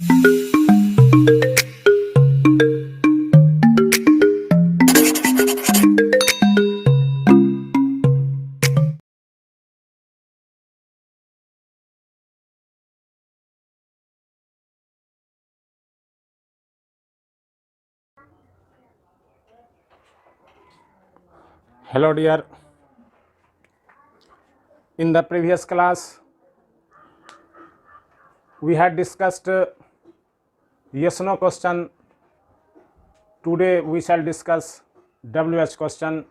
Hello dear, in the previous class we had discussed yes no question. Today we shall discuss WH question.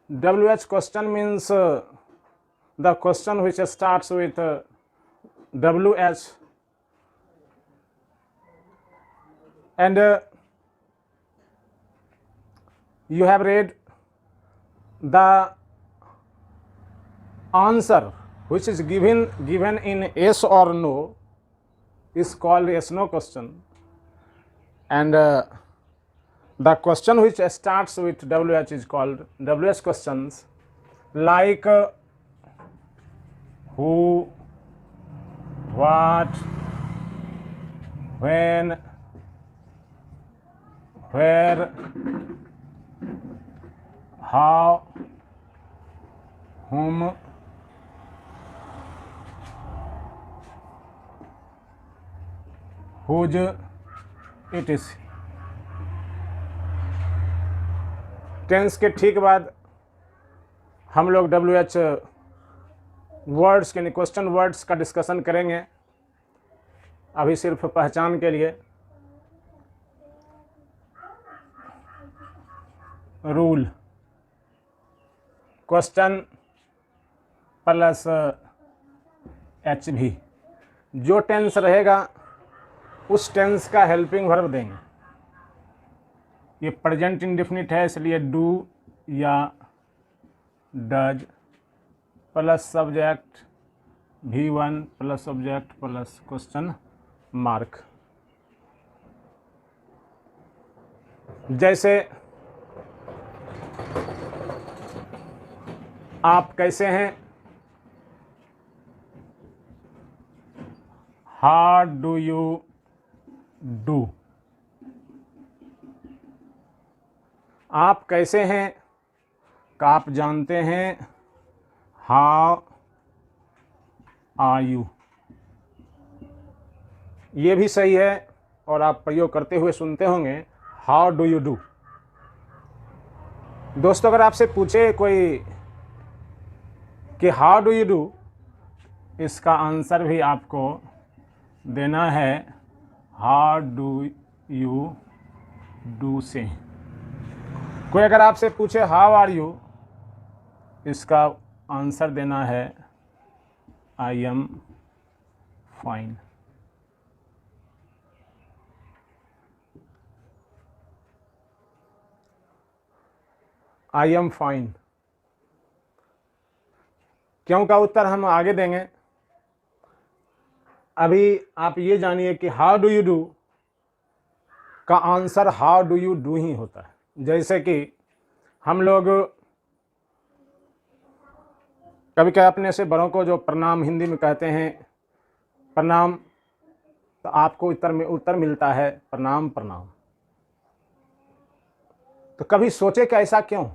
WH question means the question which starts with WH, and you have read the answer which is given in yes or no is called yes no question, and the question which starts with WH is called WH questions, like who, what, when, where, how, whom, whose, etc. Tense के ठीक बाद हम लोग WH words के question words का discussion करेंगे। अभी सिर्फ पहचान के लिए रूल, क्वेश्चन प्लस HV, जो टेंस रहेगा उस टेंस का हेल्पिंग वर्ब देंगे। ये प्रेजेंट इंडेफिनिट है इसलिए डू या does plus subject V1 plus subject plus question mark. जैसे आप कैसे हैं, हाउ डू यू डू। आप कैसे हैं का आप जानते हैं हाउ आर यू। ये भी सही है और आप प्रयोग करते हुए सुनते होंगे हाउ डू यू डू। दोस्तों, अगर आपसे पूछे कोई कि हाउ डू यू डू, इसका आंसर भी आपको देना है हाउ डू यू डू से। कोई अगर आपसे पूछे हाउ आर यू, इसका आंसर देना है आई am fine. I am fine क्यों का उत्तर हम आगे देंगे। अभी आप ये जानिए कि हाउ डू यू डू का answer how do you do ही होता है। जैसे कि हम लोग कभी कभी अपने से बड़ों को जो प्रणाम हिंदी में कहते हैं प्रणाम, तो आपको उत्तर मिलता है प्रणाम प्रणाम। तो कभी सोचे कि ऐसा क्यों।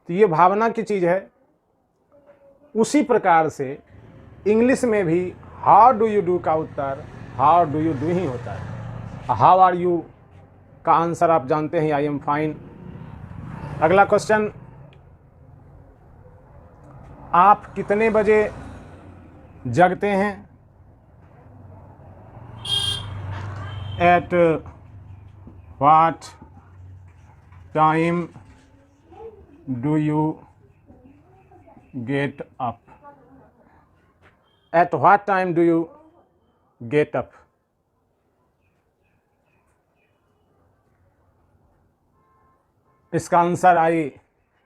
तो ये भावना की चीज़ है। उसी प्रकार से इंग्लिश में भी हाउ डू यू डू का उत्तर हाउ डू यू डू ही होता है। हाउ आर यू का आंसर आप जानते हैं आई एम फाइन। अगला क्वेश्चन, आप कितने बजे जगते हैं। At what time do you get up. At what time do you get up. इसका answer I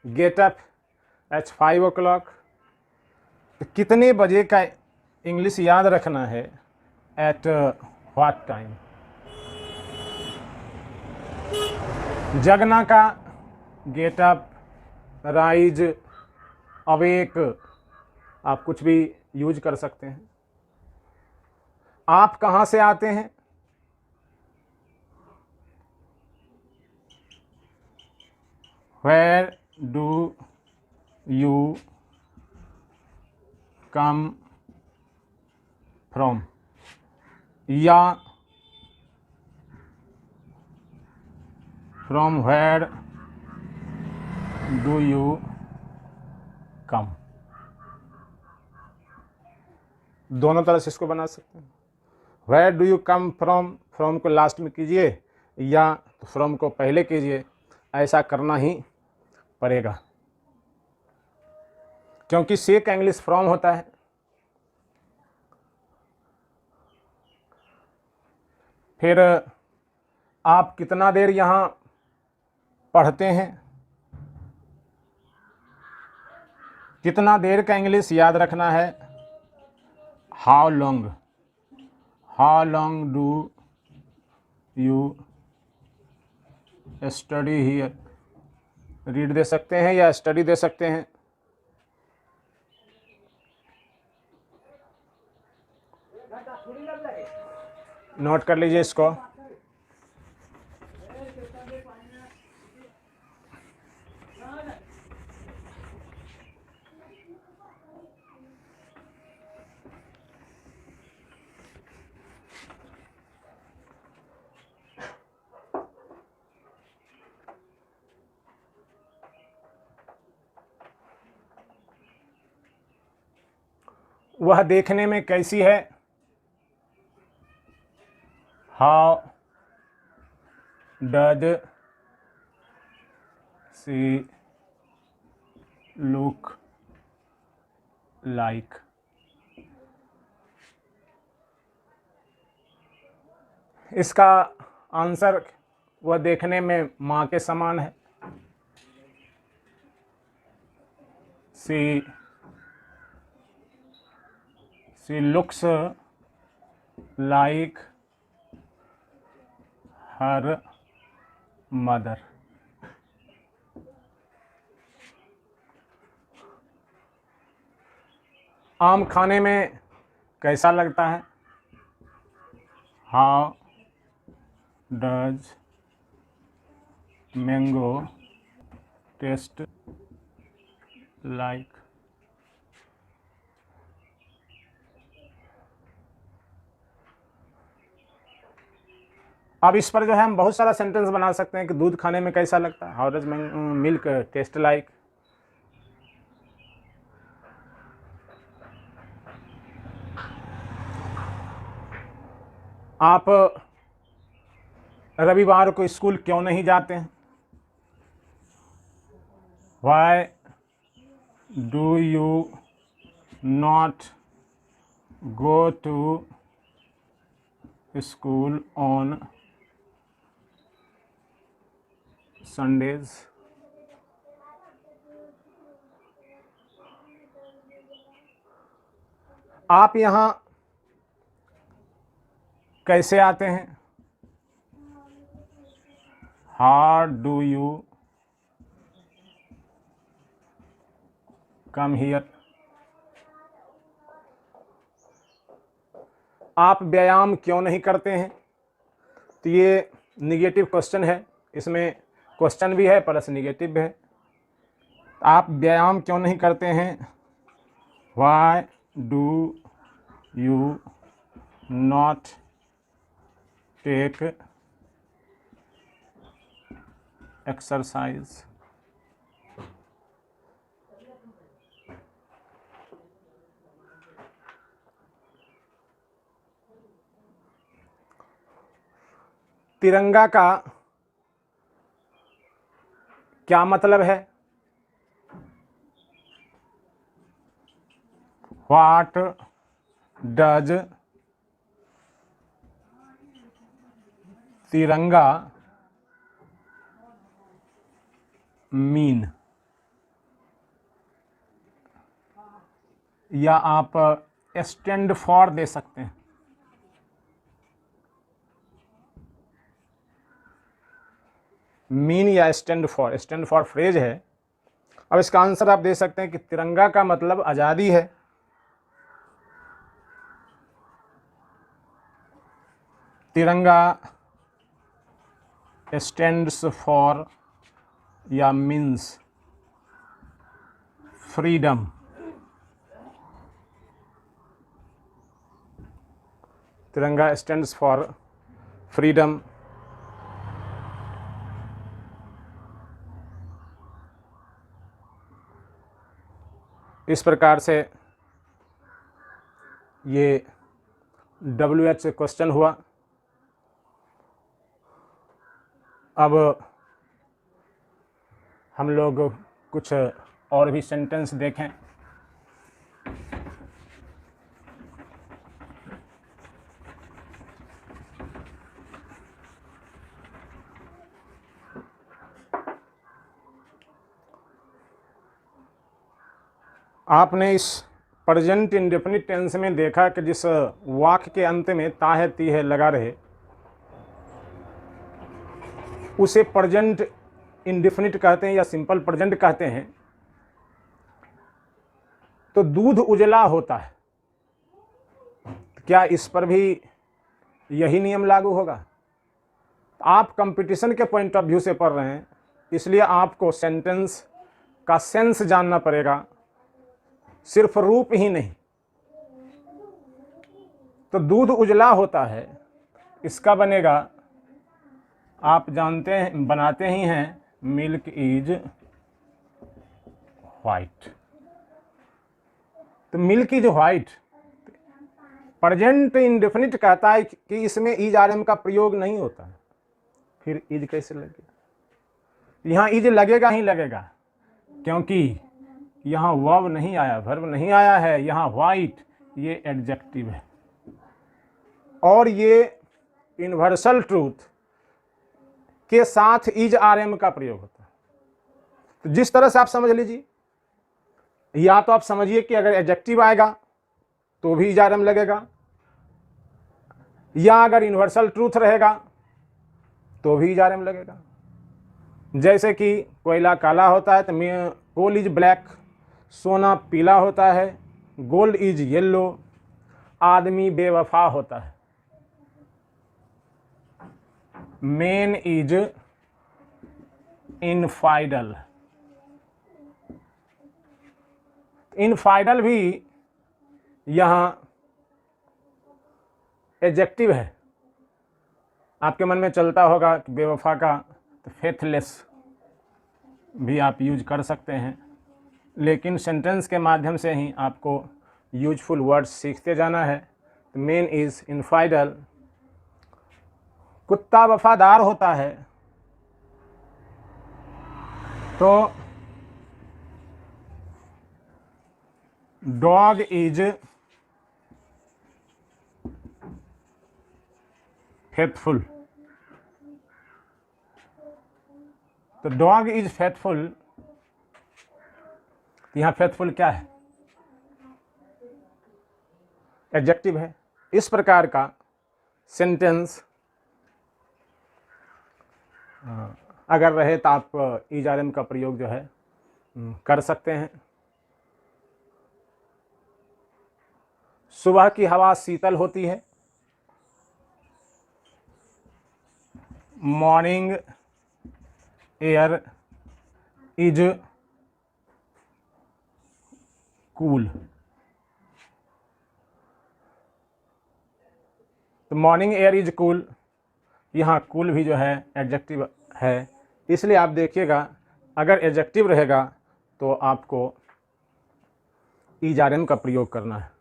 get up at 5 o'clock। तो कितने बजे का इंग्लिश याद रखना है एट व्हाट टाइम। जगना का गेट अप, राइज, अवेक, आप कुछ भी यूज कर सकते हैं। आप कहाँ से आते हैं? Where do you come from? या from where do you come? दोनों तरह से इसको बना सकते हैं। Where do you come from? From को लास्ट में कीजिए या तो from को पहले कीजिए, ऐसा करना ही पड़ेगा क्योंकि से का इंग्लिश फ्रॉम होता है। फिर आप कितना देर यहाँ पढ़ते हैं? कितना देर का इंग्लिश याद रखना है, how long. How long do you study here. Read they सकते हैं या स्टडी दे सकते हैं। नोट कर लीजिए इसको। वह देखने में कैसी है, how does see look like. इसका आंसर वह देखने में माँ के समान है। She looks like her mother. आम खाने में कैसा लगता है, how does mango taste like. अब इस पर जो है हम बहुत सारा सेंटेंस बना सकते हैं कि दूध खाने में कैसा लगता है, how does milk taste like. आप रविवार को स्कूल क्यों नहीं जाते हैं, why do you not go to school on Sundays. आप यहाँ कैसे आते हैं, how do you come here. आप व्यायाम क्यों नहीं करते हैं, तो ये निगेटिव क्वेश्चन है, इसमें क्वेश्चन भी है प्लस निगेटिव भी है। आप व्यायाम क्यों नहीं करते हैं, why do you not take exercise. तिरंगा का क्या मतलब है, व्हाट डज तिरंगा मीन। या आप स्टैंड फॉर दे सकते हैं। मीन या स्टैंड फॉर फ्रेज है। अब इसका आंसर आप दे सकते हैं कि तिरंगा का मतलब आज़ादी है। तिरंगा स्टैंड्स फॉर या मीन्स फ्रीडम। तिरंगा स्टैंड्स फॉर फ्रीडम। इस प्रकार से ये WH क्वेश्चन हुआ। अब हम लोग कुछ और भी सेंटेंस देखें। आपने इस प्रेजेंट इंडेफिनिट टेंस में देखा कि जिस वाक्य के अंत में ता है ती है लगा रहे उसे प्रेजेंट इंडेफिनिट कहते हैं या सिंपल प्रेजेंट कहते हैं। तो दूध उजला होता है, क्या इस पर भी यही नियम लागू होगा? आप कंपटीशन के पॉइंट ऑफ व्यू से पढ़ रहे हैं, इसलिए आपको सेंटेंस का सेंस जानना पड़ेगा, सिर्फ रूप ही नहीं। तो दूध उजला होता है, इसका बनेगा, आप जानते हैं, बनाते ही हैं, मिल्क इज व्हाइट। तो milk is white present indefinite कहता है कि इसमें इज आर एम का प्रयोग नहीं होता है, फिर इज कैसे लगेगा? यहां इज लगेगा ही लगेगा, क्योंकि यहाँ वर्ब नहीं आया, वर्ब नहीं आया है। यहाँ व्हाइट ये एडजेक्टिव है और ये यूनिवर्सल ट्रूथ के साथ इज आर एम का प्रयोग होता है। तो जिस तरह से आप समझ लीजिए, या तो आप समझिए कि अगर एडजेक्टिव आएगा तो भी इज आर एम लगेगा, या अगर यूनिवर्सल ट्रूथ रहेगा तो भी इज आर एम लगेगा। जैसे कि कोयला काला होता है तो कोल इज ब्लैक, सोना पीला होता है, गोल्ड इज येलो, आदमी बेवफा होता है, मैन इज इनफाइडल। इनफाइडल भी यहां एडजेक्टिव है। आपके मन में चलता होगा कि बेवफा का तो फेथलेस भी आप यूज कर सकते हैं, लेकिन सेंटेंस के माध्यम से ही आपको यूजफुल वर्ड्स सीखते जाना है। तो मैन इज इनफाइडल। कुत्ता वफादार होता है, तो डॉग इज फेथफुल। तो डॉग इज फेथफुल, यहां फेथफुल क्या है? एडजेक्टिव है। इस प्रकार का सेंटेंस अगर रहे तो आप इज आर एम का प्रयोग जो है कर सकते हैं। सुबह की हवा शीतल होती है, मॉर्निंग एयर इज कूल। तो मॉर्निंग एयर इज कूल, यहाँ कूल भी जो है एडजेक्टिव है, इसलिए आप देखिएगा अगर एडजेक्टिव रहेगा तो आपको इज आर एम का प्रयोग करना है।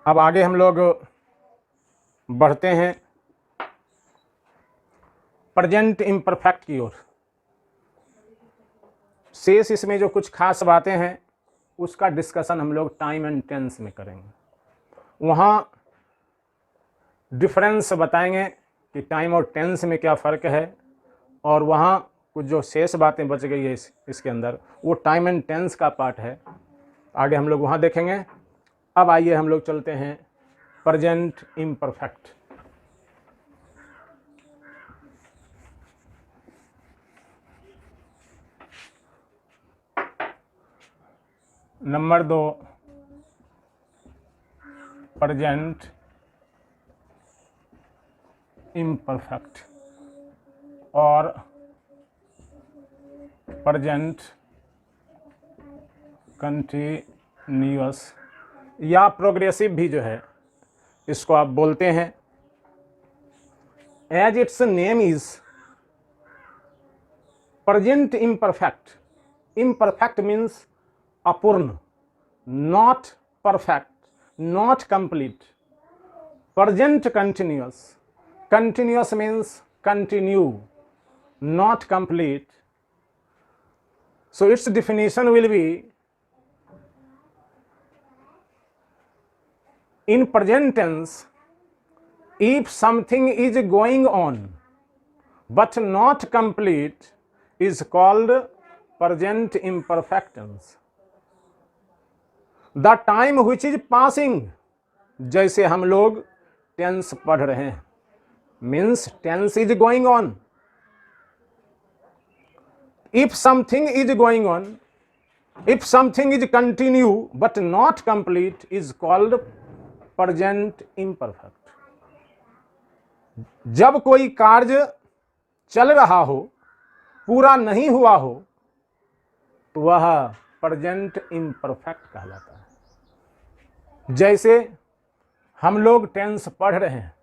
अब आगे हम लोग बढ़ते हैं प्रेजेंट इम्परफेक्ट की ओर। शेष इसमें जो कुछ खास बातें हैं उसका डिस्कशन हम लोग टाइम एंड टेंस में करेंगे। वहाँ डिफरेंस बताएंगे कि टाइम और टेंस में क्या फ़र्क है, और वहाँ कुछ जो शेष बातें बच गई है इसके अंदर वो टाइम एंड टेंस का पार्ट है, आगे हम लोग वहाँ देखेंगे। अब आइए हम लोग चलते हैं present imperfect. Number 2 present imperfect और प्रेजेंट कंटिन्यूअस या प्रोग्रेसिव भी जो है इसको आप बोलते हैं। As its name is present imperfect, imperfect means अपूर्ण, not perfect, not complete. Present continuous, continuous means continue, not complete. So its definition will be, in present tense, if something is going on but not complete is called present imperfect tense. The time which is passing, जैसे हम लोग tense पढ़ रहे हैं, means tense is going on. If something is going on, if something is continue but not complete is called present imperfect. जब कोई कार्य चल रहा हो, पूरा नहीं हुआ हो, तो वह प्रेजेंट इम्परफेक्ट कहलाता है। जैसे हम लोग टेंस पढ़ रहे हैं,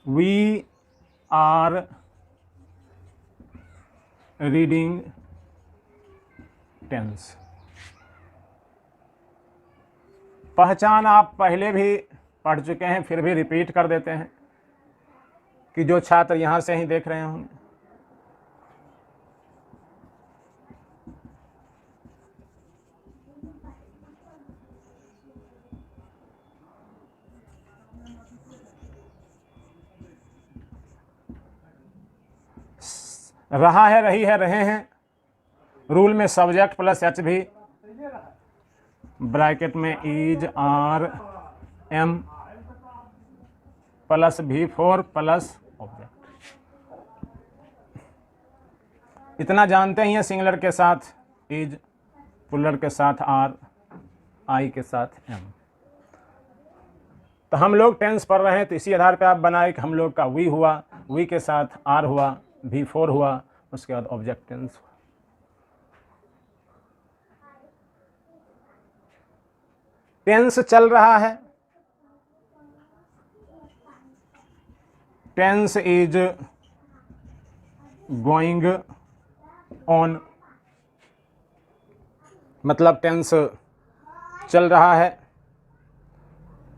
वी आर रीडिंग टेंस। पहचान आप पहले भी पढ़ चुके हैं, फिर भी रिपीट कर देते हैं कि जो छात्र यहां से ही देख रहे होंगे। रहा है, रही है, रहे हैं। रूल में सब्जेक्ट प्लस एच भी, ब्रैकेट में is are am plus V4 plus object. इतना जानते ही हैं, सिंगुलर के साथ इज, प्लूरल के साथ आर, आई के साथ एम। तो हम लोग टेंस पढ़ रहे हैं, तो इसी आधार पे आप बनाए कि हम लोग का वी हुआ, वी के साथ आर हुआ, V4 हुआ, उसके बाद ऑब्जेक्ट टेंस हुआ। टेंस चल रहा है, टेंस इज गोइंग ऑन, मतलब टेंस चल रहा है।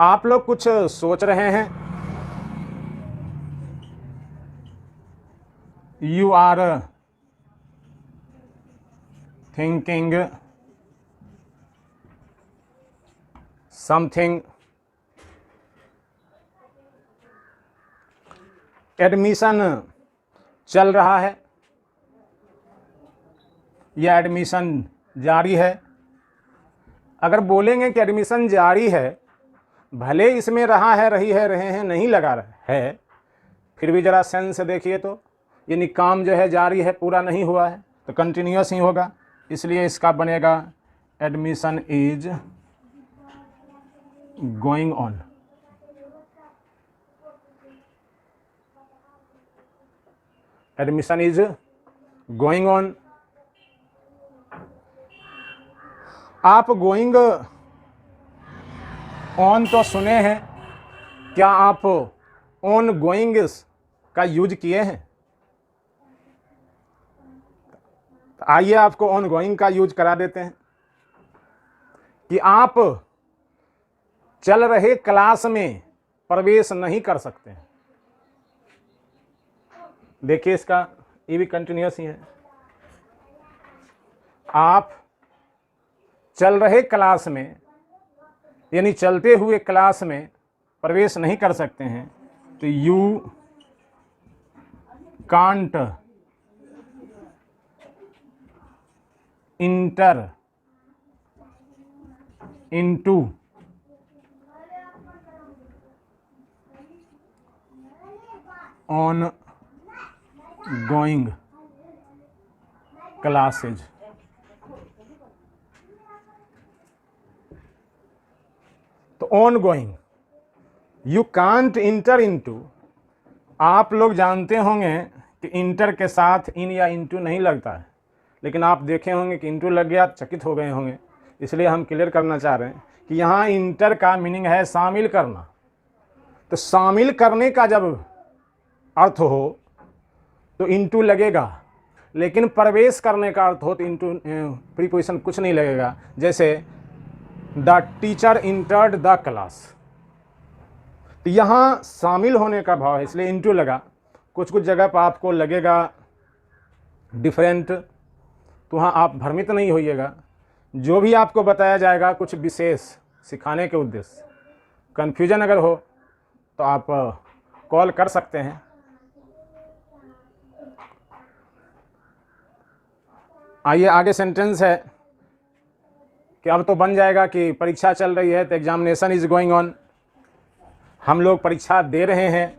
आप लोग कुछ सोच रहे हैं, you are thinking something, admission चल रहा है या एडमिशन जारी है। अगर बोलेंगे कि एडमिशन जारी है, भले इसमें रहा है, रही है, रहे हैं नहीं लगा है, फिर भी जरा सेंस से देखिए तो, यानी काम जो है जारी है, पूरा नहीं हुआ है, तो कंटिन्यूअस ही होगा। इसलिए इसका बनेगा admission is going on. Admission is going on. आप गोइंग ऑन तो सुने हैं, क्या आप ऑन गोइंग का यूज किए हैं? आइए आपको ऑन गोइंग का यूज करा देते हैं कि आप चल रहे क्लास में प्रवेश नहीं कर सकते हैं। देखिए इसका ये भी कंटिन्यूअस ही है। आप चल रहे क्लास में, यानी चलते हुए क्लास में प्रवेश नहीं कर सकते हैं, तो you can't enter into ongoing classes. तो ongoing, you can't enter into, आप लोग जानते होंगे कि इंटर के साथ इन या इनटू नहीं लगता है, लेकिन आप देखे होंगे कि इनटू लग गया, चकित हो गए होंगे। इसलिए हम क्लियर करना चाह रहे हैं कि यहाँ इंटर का मीनिंग है शामिल करना। तो शामिल करने का जब अर्थ हो तो इनटू लगेगा, लेकिन प्रवेश करने का अर्थ हो तो इनटू प्रीपोजिशन कुछ नहीं लगेगा। जैसे the teacher entered the class, तो यहाँ शामिल होने का भाव है इसलिए इनटू लगा। कुछ कुछ जगह पर आपको लगेगा डिफरेंट, तो वहाँ आप भ्रमित नहीं होइएगा। जो भी आपको बताया जाएगा कुछ विशेष सिखाने के उद्देश्य, कन्फ्यूजन अगर हो तो आप कॉल कर सकते हैं। आइए आगे सेंटेंस है कि अब तो बन जाएगा कि परीक्षा चल रही है, तो एग्जामिनेशन इज गोइंग ऑन, हम लोग परीक्षा दे रहे हैं,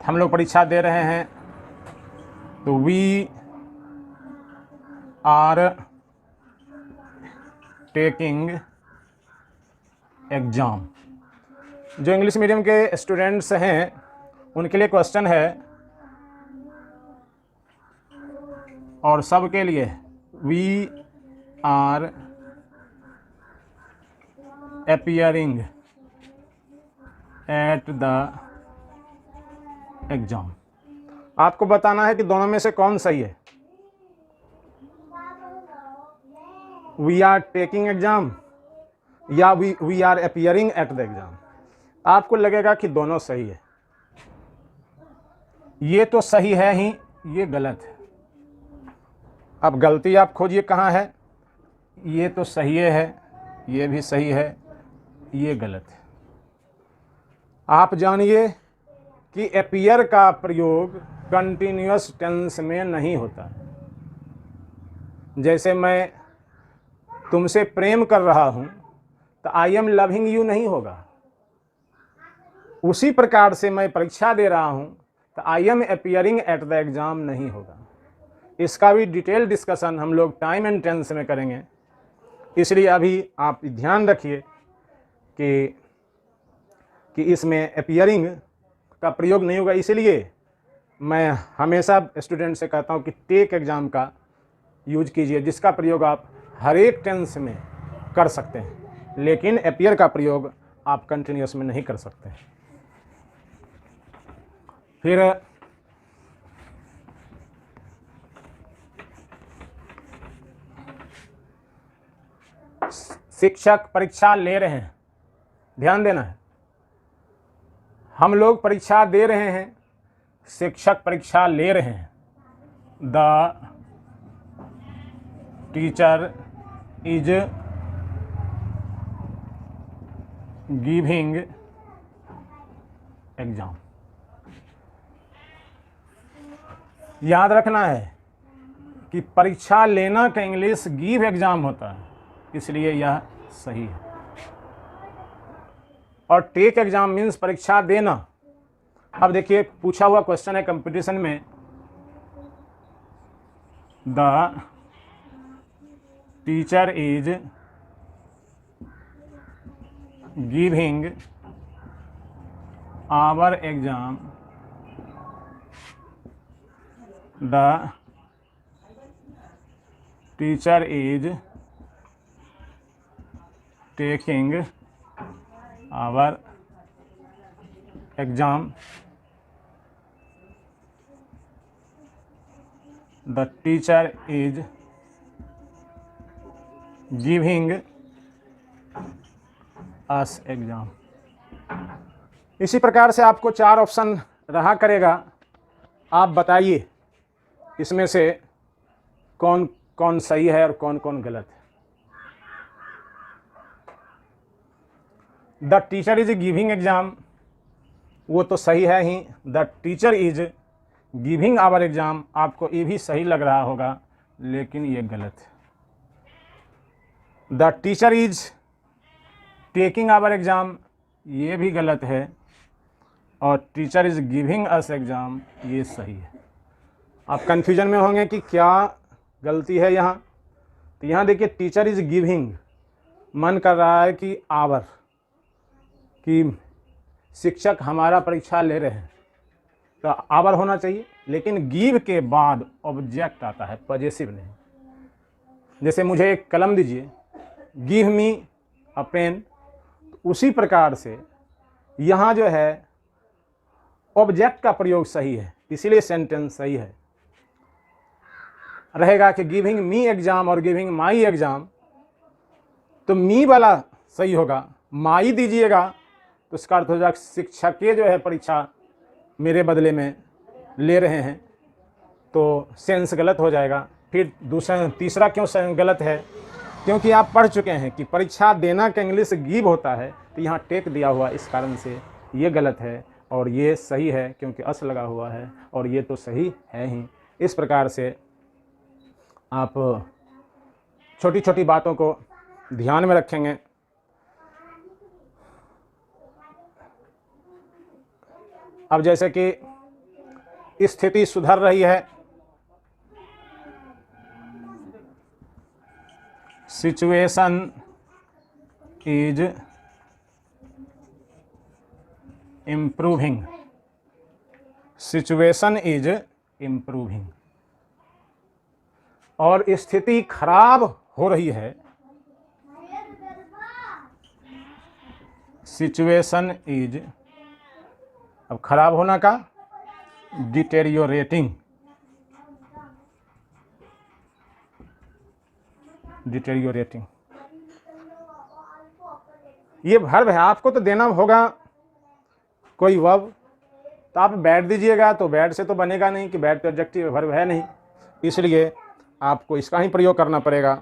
हम लोग परीक्षा दे रहे हैं। तो वी आर टेकिंग एग्जाम। जो इंग्लिश मीडियम के स्टूडेंट्स हैं उनके लिए क्वेश्चन है और सबके लिए, we are appearing at the exam. आपको बताना है कि दोनों में से कौन सही है, वी आर टेकिंग एग्जाम या we are appearing at the exam. आपको लगेगा कि दोनों सही है, ये तो सही है ही, ये गलत है। अब गलती आप खोजिए कहाँ है, ये तो सही है, ये भी सही है, ये गलत है। आप जानिए कि अपीयर का प्रयोग कंटिन्यूअस टेंस में नहीं होता। जैसे मैं तुमसे प्रेम कर रहा हूं तो आई एम लविंग यू नहीं होगा। उसी प्रकार से मैं परीक्षा दे रहा हूं तो I am appearing at the exam नहीं होगा। इसका भी डिटेल डिस्कशन हम लोग टाइम एंड टेंस में करेंगे, इसलिए अभी आप ध्यान रखिए कि इसमें अपीयरिंग का प्रयोग नहीं होगा। इसलिए मैं हमेशा स्टूडेंट से कहता हूं कि टेक एग्जाम का यूज कीजिए, जिसका प्रयोग आप हर एक टेंस में कर सकते हैं, लेकिन अपीयर का प्रयोग आप कंटिन्यूअस में नहीं कर सकते। फिर शिक्षक परीक्षा ले रहे हैं, ध्यान देना है, हम लोग परीक्षा दे रहे हैं, शिक्षक परीक्षा ले रहे हैं। The teacher is giving exam. याद रखना है कि परीक्षा लेना का इंग्लिश गिव एग्जाम होता है, इसलिए यह सही है। और टेक एग्जाम मीन्स परीक्षा देना। अब देखिए पूछा हुआ क्वेश्चन है कंपटीशन में, the teacher is giving our exam, the teacher is taking our exam, the teacher is giving us exam. इसी प्रकार से आपको 4 ऑप्शन रहा करेगा, आप बताइए इसमें से कौन कौन सही है और कौन कौन गलत है। The teacher is giving exam, वो तो सही है ही। The teacher is giving our exam, आपको ये भी सही लग रहा होगा, लेकिन ये गलत है। The teacher is taking our exam, ये भी गलत है। और teacher is giving us exam, ये सही है। आप कन्फ्यूजन में होंगे कि क्या गलती है यहाँ। तो यहाँ देखिए टीचर इज गिविंग, मन कर रहा है कि आवर, कि शिक्षक हमारा परीक्षा ले रहे हैं तो आवर होना चाहिए, लेकिन गिव के बाद ऑब्जेक्ट आता है, पॉजेसिव नहीं। जैसे मुझे एक कलम दीजिए, गिव मी अ पेन, उसी प्रकार से यहाँ जो है ऑब्जेक्ट का प्रयोग सही है, इसीलिए सेंटेंस सही है। रहेगा कि गिविंग मी एग्जाम और गिविंग माई एग्जाम, तो मी वाला सही होगा। माई दीजिएगा तो उसका अर्थ हो जाएगा शिक्षक के जो है परीक्षा मेरे बदले में ले रहे हैं, तो सेंस गलत हो जाएगा। फिर तीसरा क्यों गलत है, क्योंकि आप पढ़ चुके हैं कि परीक्षा देना का इंग्लिश गिव होता है, तो यहाँ टेक दिया हुआ, इस कारण से ये गलत है और ये सही है क्योंकि अस लगा हुआ है, और ये तो सही है ही। इस प्रकार से आप छोटी छोटी बातों को ध्यान में रखेंगे। अब जैसे कि स्थिति सुधर रही है, situation is improving, situation is improving, और स्थिति खराब हो रही है, सिचुएशन इज, अब खराब होना का डिटेरियोरेटिंग, डिटेरियोरेटिंग, ये वर्ब है, आपको तो देना होगा कोई वर्ब, तो आप बैड दीजिएगा तो बैड से तो बनेगा नहीं, कि बैड तो एडजेक्टिव वर्ब है नहीं, इसलिए आपको इसका ही प्रयोग करना पड़ेगा।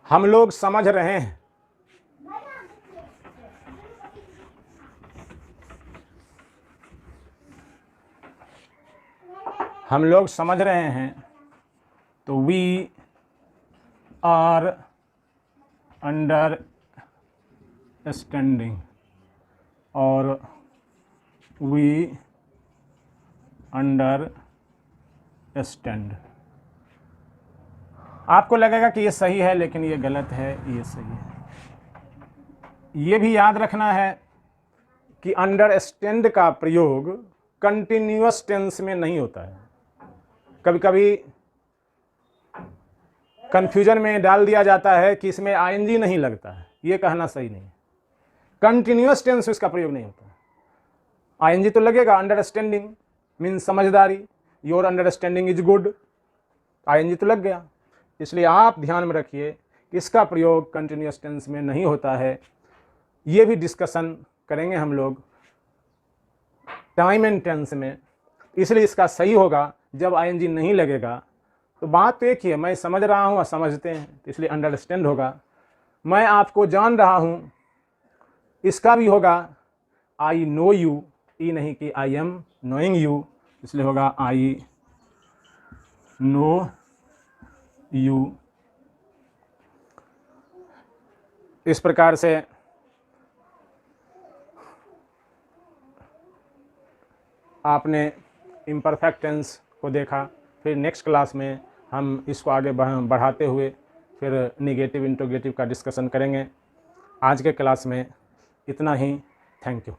हम लोग समझ रहे हैं, हम लोग समझ रहे हैं, तो वी आर अंडर स्टैंडिंग और वी अंडर स्टैंड। आपको लगेगा कि ये सही है, लेकिन ये गलत है, ये सही है। ये भी याद रखना है कि अंडरस्टैंड का प्रयोग कंटिन्यूअस टेंस में नहीं होता है। कभी कभी कंफ्यूजन में डाल दिया जाता है कि इसमें आईएनजी नहीं लगता है, ये कहना सही नहीं है। कंटिन्यूअस टेंस में इसका प्रयोग नहीं होता है। आईएनजी तो लगेगा, अंडरस्टैंडिंग मीन्स समझदारी, your understanding is good, ING तो लग गया। इसलिए आप ध्यान में रखिए कि इसका प्रयोग कंटिन्यूअस टेंस में नहीं होता है। ये भी डिस्कशन करेंगे हम लोग टाइम एंड टेंस में, इसलिए इसका सही होगा जब आईएनजी नहीं लगेगा। तो बात तो एक ही है, मैं समझ रहा हूँ और समझते हैं, तो इसलिए अंडरस्टैंड होगा। मैं आपको जान रहा हूँ, इसका भी होगा आई नो यू, ई नहीं कि आई एम नोइंग यू, इसलिए होगा आई नो यू। इस प्रकार से आपने इम्परफेक्ट टेंस को देखा। फिर नेक्स्ट क्लास में हम इसको आगे बढ़ाते हुए फिर नेगेटिव इंट्रोगेटिव का डिस्कशन करेंगे। आज के क्लास में इतना ही। Thank you.